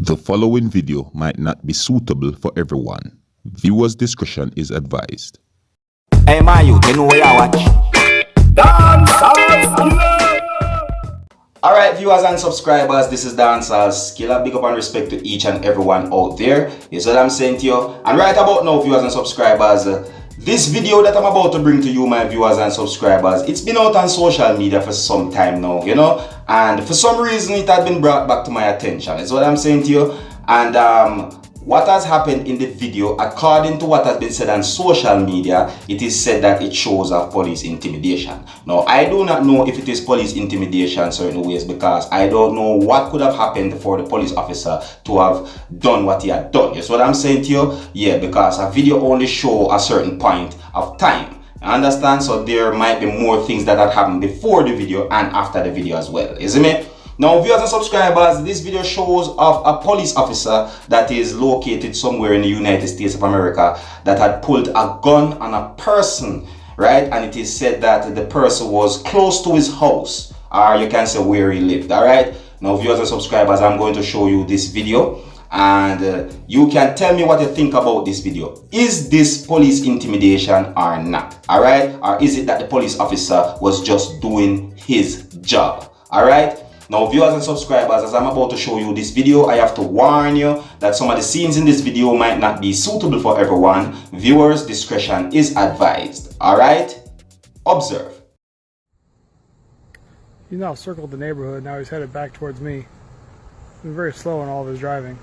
The following video might not be suitable for everyone. Viewers' discretion is advised. Hey man, you know where I watch? Dancehall. Alright viewers and subscribers, this is Dancehall Skilla. Big up and respect to each and everyone out there. You see what I'm saying to you? And right about now, viewers and subscribers, this video that I'm about to bring to you, my viewers and subscribers, it's been out on social media for some time now, you know, and for some reason it had been brought back to my attention. Is what I'm saying to you. And what has happened in the video, according to what has been said on social media, it is said that it shows of police intimidation. Now, I do not know if it is police intimidation certain ways, because I don't know what could have happened for the police officer to have done what he had done. You see what I'm saying to you? Yeah, because a video only shows a certain point of time. Understand? So there might be more things that had happened before the video and after the video as well. Isn't it? Now, viewers and subscribers, this video shows of a police officer that is located somewhere in the United States of America that had pulled a gun on a person, right? And it is said that the person was close to his house, or you can say where he lived, all right? Now, viewers and subscribers, I'm going to show you this video, and you can tell me what you think about this video. Is this police intimidation or not, all right? Or is it that the police officer was just doing his job, all right? Now, viewers and subscribers, as I'm about to show you this video, I have to warn you that some of the scenes in this video might not be suitable for everyone. Viewers' discretion is advised. Alright? Observe. He's now circled the neighborhood. Now he's headed back towards me. He's very slow in all of his driving.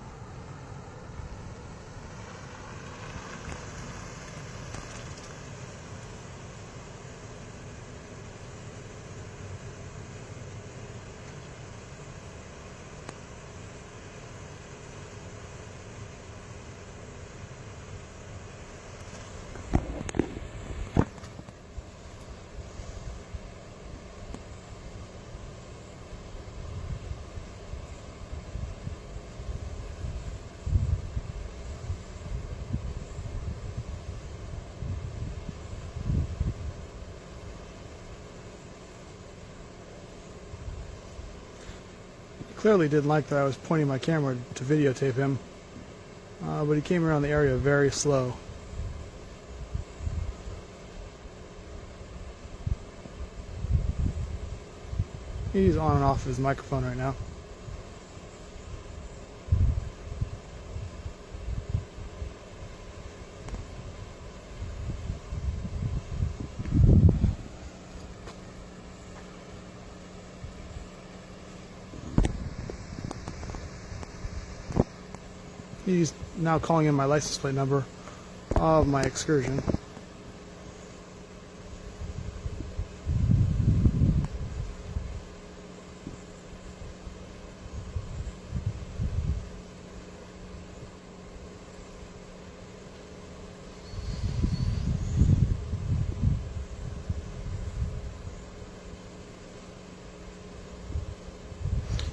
Clearly didn't like that I was pointing my camera to videotape him, but he came around the area very slow. He's on and off his microphone right now. He's now calling in my license plate number of my excursion.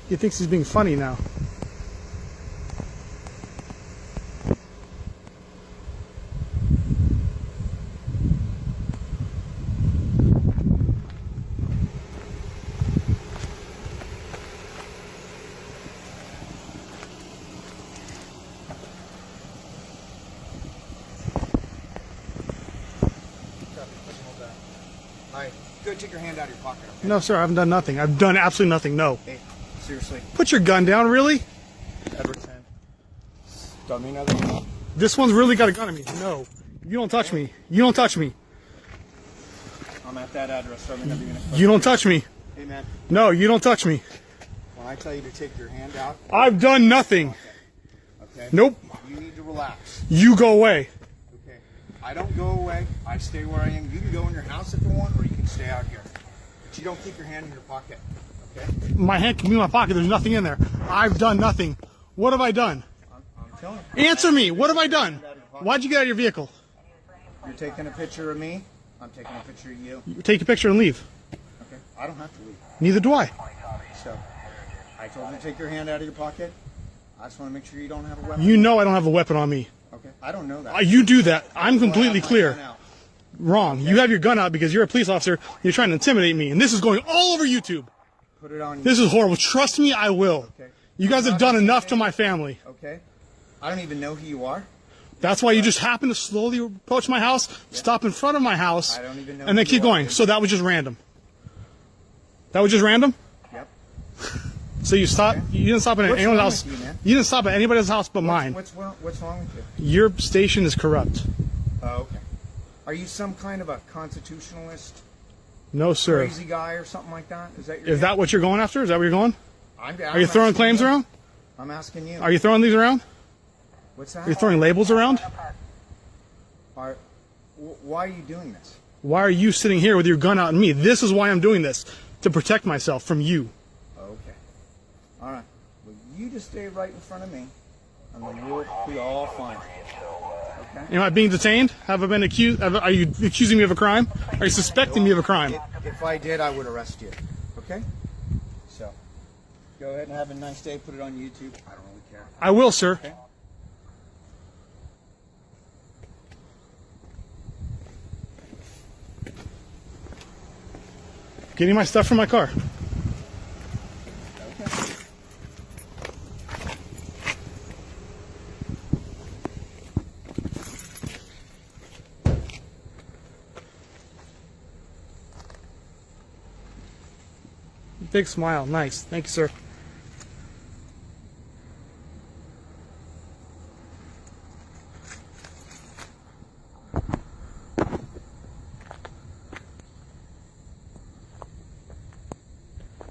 He thinks he's being funny now. Alright, go take your hand out of your pocket, okay? No, sir, I haven't done nothing. I've done absolutely nothing, no. Hey, seriously. Put your gun down, really? Edward's hand. Don't mean nothing. This one's really got a gun on me. No. You don't touch me. You don't touch me. I'm at that address, so I'm gonna be in a You don't touch me. Hey, man. No, you don't touch me. When I tell you to take your hand out... I've done nothing. Okay. Nope. You need to relax. You go away. Okay. I don't go away. I stay where I am. You can go in your house if you want, or you can stay out here. But you don't keep your hand in your pocket. Okay? My hand can be in my pocket. There's nothing in there. I've done nothing. What have I done? I'm telling you. Answer me. What have I done? Why'd you get out of your vehicle? You're taking a picture of me. I'm taking a picture of you. You take a picture and leave. Okay? I don't have to leave. Neither do I. So, I told you to take your hand out of your pocket. I just want to make sure you don't have a weapon. You know I don't have a weapon on me. Okay? I don't know that. You do that. I'm completely Well, I have my clear. gun out. Wrong. You have your gun out because you're a police officer. You're trying to intimidate me, and this is going all over YouTube. Put it on. This is horrible. Trust me, I will. Okay. You guys have done enough to my family. Okay. I don't even know who you are. That's why you just happen to slowly approach my house, stop in front of my house, I don't even know and then who keep you are, going. dude. So that was just random. That was just random? Yep. So you stopped. Okay. You didn't stop at What's anyone's wrong house. with you, man? You didn't stop at anybody's house but mine. What's wrong with you? Your station is corrupt. Oh, okay. Are you some kind of a constitutionalist, No, sir. crazy guy or something like that? Is that your Is that what you're going after? Is that where you're going? I'm Are you throwing asking claims you. around? I'm asking you. Are you throwing these around? What's that? Are you throwing labels around? Why are you doing this? Why are you sitting here with your gun out at me? This is why I'm doing this, to protect myself from you. Okay. All right. Well, you just stay right in front of me, and then we'll be all fine. Okay? Am I being detained? Have I been accused? Are you accusing me of a crime? Are you suspecting me of a crime? If I did, I would arrest you. Okay? So, go ahead and have a nice day. Put it on YouTube. I don't really care. I will, sir. Okay? Getting my stuff from my car. Okay. Big smile. Nice. Thank you, sir.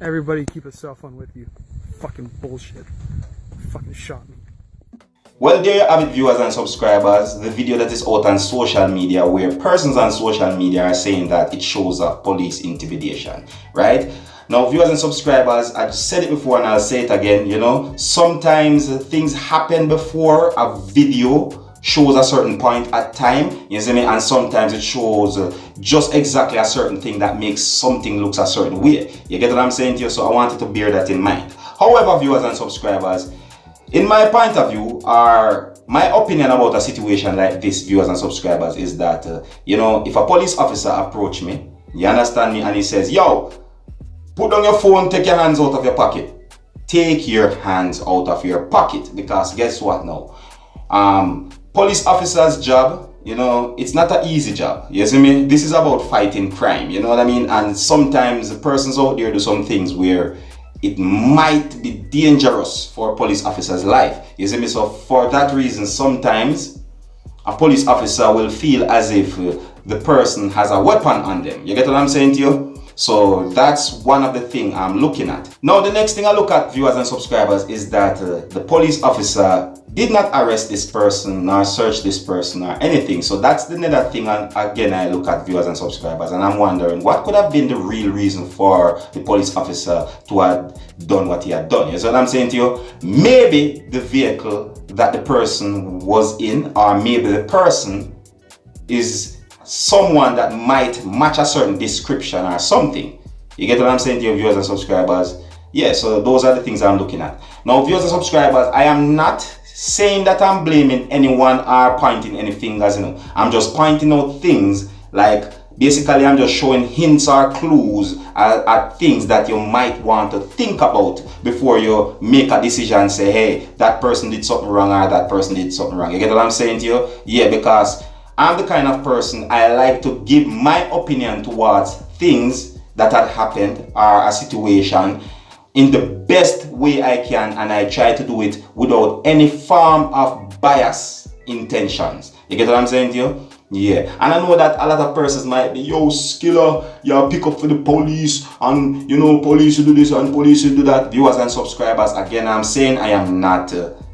Everybody keep a cell phone with you. Fucking bullshit. Fucking shot me. Well, there you have it, viewers and subscribers. The video that is out on social media, where persons on social media are saying that it shows up police intimidation, right? Now, viewers and subscribers, I said it before and I'll say it again, you know, sometimes things happen before a video shows a certain point at time, you see me, and sometimes it shows just exactly a certain thing that makes something looks a certain way. You get what I'm saying to you? So I wanted to bear that in mind. However, viewers and subscribers, in my point of view, or my opinion about a situation like this, viewers and subscribers, is that, you know, if a police officer approach me, you understand me, and he says, yo, put down your phone, take your hands out of your pocket. Take your hands out of your pocket, because guess what now? Police officer's job, you know, it's not an easy job. You see me? This is about fighting crime, you know what I mean? And sometimes the persons out there do some things where it might be dangerous for a police officer's life. You see me? So for that reason, sometimes a police officer will feel as if the person has a weapon on them. You get what I'm saying to you? So that's one of the things I'm looking at. Now, the next thing I look at, viewers and subscribers, is that the police officer did not arrest this person nor search this person or anything. So that's the another thing, and again I look at, viewers and subscribers, and I'm wondering what could have been the real reason for the police officer to have done what he had done. You see what I'm saying to you? Maybe the vehicle that the person was in, or maybe the person is someone that might match a certain description or something. You get what I'm saying to you, viewers and subscribers? Yeah, so those are the things I'm looking at. Now, viewers and subscribers, I am not saying that I'm blaming anyone or pointing any fingers, you know. I'm just pointing out things, like basically I'm just showing hints or clues at things that you might want to think about before you make a decision and say, hey, that person did something wrong or that person did something wrong. You get what I'm saying to you? Yeah, because I'm the kind of person, I like to give my opinion towards things that had happened or a situation in the best way I can, and I try to do it without any form of bias intentions. You get what I'm saying to you? Yeah. And I know that a lot of persons might be, yo, Skilla, you pick up for the police, and you know, police will do this and police will do that. Viewers and subscribers, again, I'm saying I am not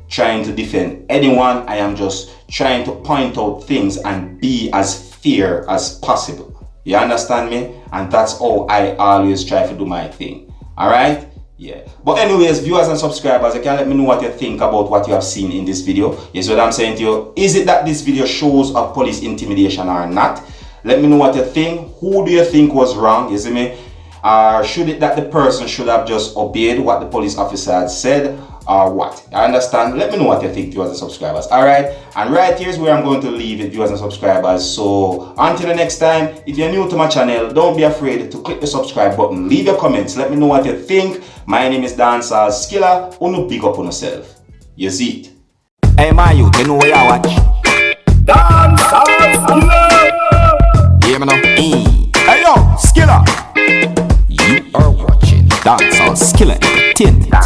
trying to defend anyone. I am just trying to point out things and be as fair as possible. You understand me? And that's how I always try to do my thing. Alright? Yeah. But anyways, viewers and subscribers, you can let me know what you think about what you have seen in this video. Yes, what I'm saying to you. Is it that this video shows of police intimidation or not? Let me know what you think. Who do you think was wrong? You see me? Should it that the person should have just obeyed what the police officer had said? or what? I understand. Let me know what you think, viewers and subscribers. Alright, and right here's where I'm going to leave it, viewers and subscribers. So until the next time, if you're new to my channel, don't be afraid to click the subscribe button. Leave your comments. Let me know what you think. My name is Dancehall Skilla. Unu big up on yourself. You see it. Hey my youth, you know where you watch? Dancehall Skilla. Hear me now? Hey yo, Skilla. You are watching Dancehall Skilla Entertainment.